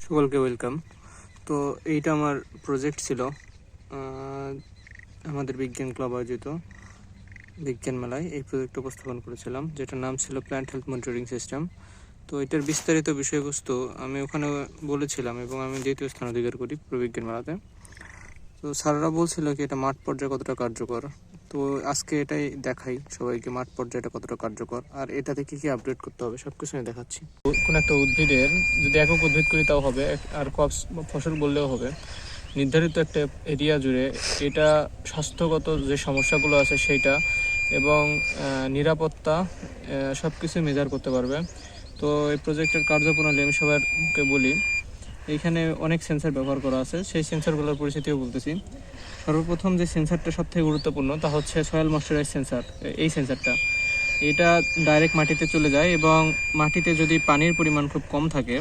সকলকে ওয়েলকাম। তো এইটা আমার প্রজেক্ট ছিল আমাদের বিজ্ঞান ক্লাব আয়োজিত বিজ্ঞান মেলায় এই প্রজেক্ট উপস্থাপন করেছিলাম, যেটার নাম ছিল প্ল্যান্ট হেলথ মনিটরিং সিস্টেম। তো এটার বিস্তারিত বিষয়বস্তু আমি ওখানে বলেছিলাম এবং আমি দ্বিতীয় স্থান অধিকার করি প্রবিজ্ঞান মেলাতে। তো স্যাররা বলছিল কি এটা মাঠ পর্যায়ে কতটা কার্যকর। তো আজকে এটাই দেখাই সবাইকে মাঠ পর্যায়েটা কতটা কার্যকর আর এটাতে কী কী আপডেট করতে হবে সব কিছু আমি দেখাচ্ছি। কোনো একটা উদ্ভিদের যদি একক উদ্ভিদ করি তাও হবে, আর ক্রপ ফসল বললেও হবে, নির্ধারিত একটা এরিয়া জুড়ে এটা স্বাস্থ্যগত যে সমস্যাগুলো আছে সেইটা এবং নিরাপত্তা সব কিছু মেজার করতে পারবে। তো এই প্রজেক্টের কার্যপ্রণালী আমি সবাইকে বলি। এইখানে অনেক সেন্সর ব্যবহার করা আছে, সেই সেন্সরগুলোর পরিচিতিও বলতেছি। সর্বপ্রথম যে সেন্সারটা সবথেকে গুরুত্বপূর্ণ তা হচ্ছে সয়েল ময়েশ্চারাইজ সেন্সার। এই সেন্সারটা এটা ডাইরেক্ট মাটিতে চলে যায় এবং মাটিতে যদি পানির পরিমাণ খুব কম থাকে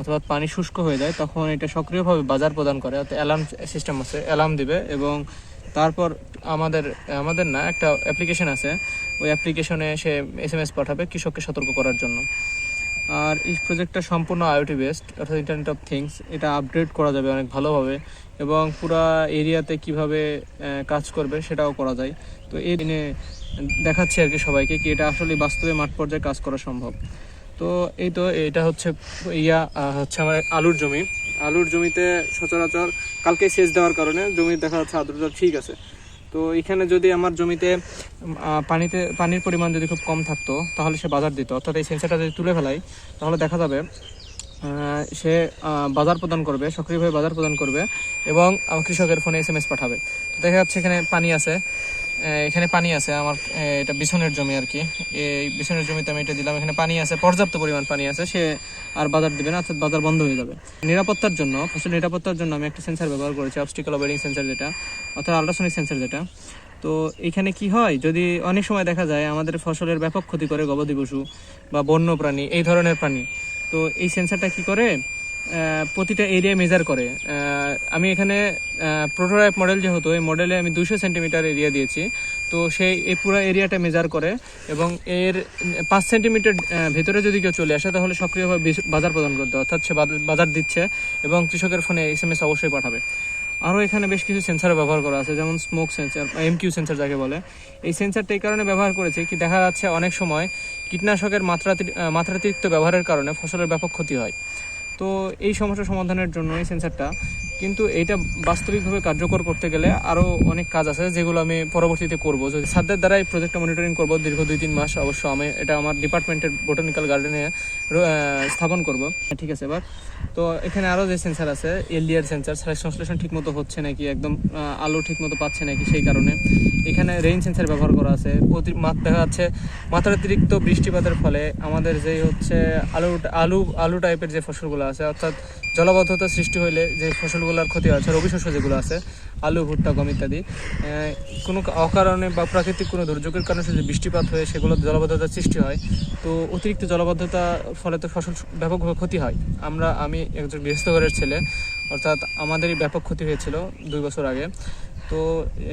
অথবা পানি শুষ্ক হয়ে যায় তখন এটা সক্রিয়ভাবে বাজার প্রদান করে, অর্থাৎ অ্যালার্ম সিস্টেম আছে, অ্যালার্ম দিবে এবং তারপর আমাদের না একটা অ্যাপ্লিকেশন আছে, ওই অ্যাপ্লিকেশনে সে SMS পাঠাবে কৃষককে সতর্ক করার জন্য। আর এই প্রজেক্টটা সম্পূর্ণ IoT বেসড, অর্থাৎ ইন্টারনেট অফ থিংস। এটা আপডেট করা যাবে অনেক ভালোভাবে এবং পুরা এরিয়াতে কিভাবে কাজ করবে সেটাও করা যায়। তো এই দিনে দেখাচ্ছি আর কি সবাইকে কি এটা আসলে বাস্তবে মাঠ পর্যায়ে কাজ করা সম্ভব। তো এটা হচ্ছে হচ্ছে আমার আলুর জমিতে সচরাচর কালকে সেচ দেওয়ার কারণে জমির দেখা যাচ্ছে আর্দ্রতা ঠিক আছে। তো এখানে যদি আমার জমিতে পানির পরিমাণ যদি খুব কম থাকতো তাহলে সে বাজার দিত, অর্থাৎ এই সেন্সারটা যদি তুলে ফেলাই তাহলে দেখা যাবে সে বাজার প্রদান করবে, সক্রিয়ভাবে বাজার প্রদান করবে এবং কৃষকের ফোনে SMS পাঠাবে। তো দেখা যাচ্ছে এখানে পানি আছে আমার, এটা বিছনের জমি আর কি। এই বিছনের জমিতে আমি এটা দিলাম, এখানে পানি আছে, পর্যাপ্ত পরিমাণ পানি আছে, সে আর বাজার দিবে না, অর্থাৎ বাজার বন্ধ হয়ে যাবে। ফসল নিরাপত্তার জন্য আমি একটা সেন্সার ব্যবহার করেছি, অবস্টিকল অ্যাভয়েডিং সেন্সার যেটা, অর্থাৎ আল্ট্রাসনিক সেন্সার যেটা। তো এখানে কি হয়, যদি অনেক সময় দেখা যায় আমাদের ফসলের ব্যাপক ক্ষতি করে গবাদি পশু বা বন্য প্রাণী, এই ধরনের প্রাণী, তো এই সেন্সারটা কি করে প্রতিটা এরিয়া মেজার করে। আমি এখানে প্রোটোটাইপ মডেল যেহেতু, এই মডেলে আমি 200 সেন্টিমিটার এরিয়া দিয়েছি। তো এই পুরো এরিয়াটা মেজার করে এবং এর 5 সেন্টিমিটার ভেতরে যদি কেউ চলে আসে তাহলে সক্রিয়ভাবে বাজার প্রদান করতে, অর্থাৎ সে বাজার দিচ্ছে এবং কৃষকের ফোনে SMS অবশ্যই পাঠাবে। আরও এখানে বেশ কিছু সেন্সার ব্যবহার করা আছে, যেমন স্মোক সেন্সার, MQ সেন্সার যাকে বলে। এই সেন্সারটা এই কারণে ব্যবহার করেছি কি, দেখা যাচ্ছে অনেক সময় কীটনাশকের মাত্রাতিরিক্ত ব্যবহারের কারণে ফসলের ব্যাপক ক্ষতি হয়। তো এই সমস্যা সমাধানের জন্য এই সেন্সারটা, কিন্তু এইটা বাস্তবিকভাবে কার্যকর করতে গেলে আরও অনেক কাজ আছে যেগুলো আমি পরবর্তীতে করব। যদি স্যারদের দ্বারা এই প্রজেক্টটা মনিটরিং করব দীর্ঘ 2-3 মাস, অবশ্য আমি এটা আমার ডিপার্টমেন্টের বোটানিক্যাল গার্ডেনে স্থাপন করব। ঠিক আছে। এবার তো এখানে আরও যে সেন্সার আছে, LDR সেন্সার, সংশ্লেষণ ঠিকমতো হচ্ছে নাকি, একদম আলো ঠিকমতো পাচ্ছে নাকি, সেই কারণে এখানে রেইন সেন্সার ব্যবহার করা আছে। দেখা যাচ্ছে মাত্রাতিরিক্ত বৃষ্টিপাতের ফলে আমাদের যেই হচ্ছে আলু টাইপের যে ফসলগুলো আছে, অর্থাৎ জলাবদ্ধতা সৃষ্টি হলে যে ফসলগুলোর ক্ষতি আছে, রবি শস্য যেগুলো আছে, আলু, ভুট্টা, গম ইত্যাদি, কোনো অকারণে বা প্রাকৃতিক কোনো দুর্যোগের কারণে যদি বৃষ্টিপাত হয়ে সেগুলো জলাবদ্ধতার সৃষ্টি হয়, তো অতিরিক্ত জলাবদ্ধতার ফলে তো ফসল ব্যাপকভাবে ক্ষতি হয়। আমি একজন গৃহস্থ ঘরের ছেলে, অর্থাৎ আমাদেরই ব্যাপক ক্ষতি হয়েছিল 2 বছর আগে। তো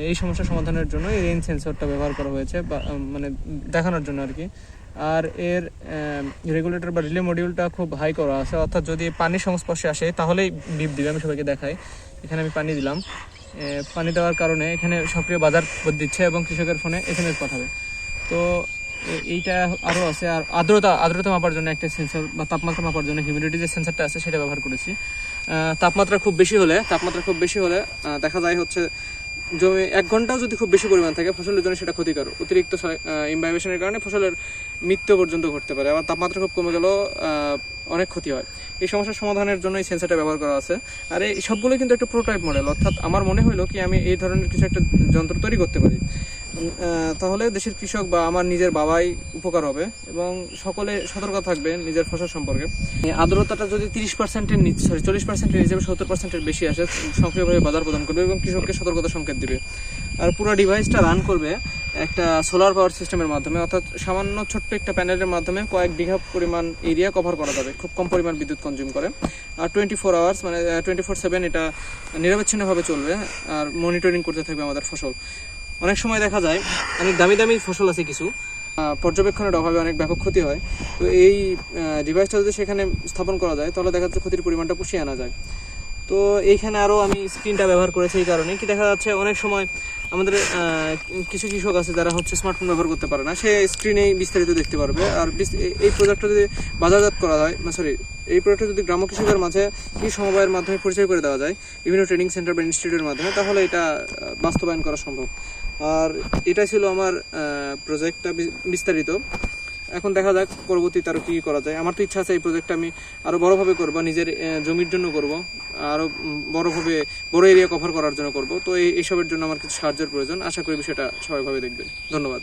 এই সমস্যা সমাধানের জন্য এই রেইন সেন্সরটা ব্যবহার করা হয়েছে, মানে দেখানোর জন্য আর কি। আর এর রেগুলেটর বা রিলে মডিউলটা খুব হাই করা আছে, অর্থাৎ যদি পানির সংস্পর্শে আসে তাহলেই বিপ দিবে। আমি সবাইকে দেখাই, এখানে আমি পানি দিলাম, পানি দেওয়ার কারণে এখানে সক্রিয় বাজার দিচ্ছে এবং কৃষকের ফোনে SMS পাঠাবে। তো এইটা আরও আছে। আর আর্দ্রতা মাপার জন্য একটা সেন্সর, বা তাপমাত্রা মাপার জন্য হিউমিডিটি যে সেন্সরটা আছে সেটা ব্যবহার করেছি। তাপমাত্রা খুব বেশি হলে দেখা যায় হচ্ছে জমি 1 ঘন্টাও যদি খুব বেশি পরিমাণ থাকে ফসলের জন্য সেটা ক্ষতিকর। অতিরিক্ত ইমবাইবেশনের কারণে ফসলের মৃত্যু পর্যন্ত ঘটতে পারে। আবার তাপমাত্রা খুব কমে গেলেও অনেক ক্ষতি হয়। এই সমস্যার সমাধানের জন্য এই সেন্সারটা ব্যবহার করা আছে। আর এই সবগুলো কিন্তু একটা প্রোটোটাইপ মডেল, অর্থাৎ আমার মনে হলো কি আমি এই ধরনের কিছু একটা যন্ত্র তৈরি করতে পারি, তাহলে দেশের কৃষক বা আমার নিজের বাবাই উপকার হবে এবং সকলে সতর্ক থাকবে নিজের ফসল সম্পর্কে। আর্দ্রতাটা যদি 30%-এর নিচে, 40%-এর নিচে 70%-এর বেশি আসে, সক্রিয়ভাবে বাজার প্রদান করবে এবং কৃষককে সতর্কতা সংকেত দিবে। আর পুরো ডিভাইসটা রান করবে একটা সোলার পাওয়ার সিস্টেমের মাধ্যমে, অর্থাৎ সামান্য ছোট্ট একটা প্যানেলের মাধ্যমে কয়েক বিঘা পরিমাণ এরিয়া কভার করা যাবে, খুব কম পরিমাণ বিদ্যুৎ কনজিউম করে। আর 24 আওয়ার্স মানে 24/7 এটা নিরবিচ্ছিন্নভাবে চলবে আর মনিটরিং করতে থাকবে আমাদের ফসল। অনেক সময় দেখা যায় অনেক দামি ফসল আছে কিছু, পর্যবেক্ষণের অভাবে অনেক ব্যাপক ক্ষতি হয়। তো এই ডিভাইসটা যদি সেখানে স্থাপন করা যায় তাহলে দেখা যাচ্ছে ক্ষতির পরিমাণটা পুষিয়ে আনা যায়। তো এইখানে আরও আমি স্ক্রিনটা ব্যবহার করেছি এই কারণে কি দেখা যাচ্ছে অনেক সময় আমাদের কিছু কৃষক আছে যারা হচ্ছে স্মার্টফোন ব্যবহার করতে পারে না, সে স্ক্রিনেই বিস্তারিত দেখতে পারবে। আর এই প্রোডাক্টটা যদি বাজারজাত করা হয় এই প্রোডাক্টটা যদি গ্রাম্য কৃষকের মাঝে কৃষি সমবায়ের মাধ্যমে পরিচয় করে দেওয়া যায় বিভিন্ন ট্রেনিং সেন্টার বা ইনস্টিটিউটের মাধ্যমে, তাহলে এটা বাস্তবায়ন করা সম্ভব। আর এটা ছিল আমার প্রজেক্টটা বিস্তারিত। এখন দেখা যাক পরবর্তীতে আরও কী করা যায়। আমার তো ইচ্ছা আছে এই প্রজেক্টটা আমি আরও বড়োভাবে করবো, নিজের জমির জন্য করব, আরও বড় এরিয়া কভার করার জন্য করব। তো এইসবের জন্য আমার কিছু সাহায্যের প্রয়োজন। আশা করি বিষয়টা সবাইভাবে দেখবেন। ধন্যবাদ।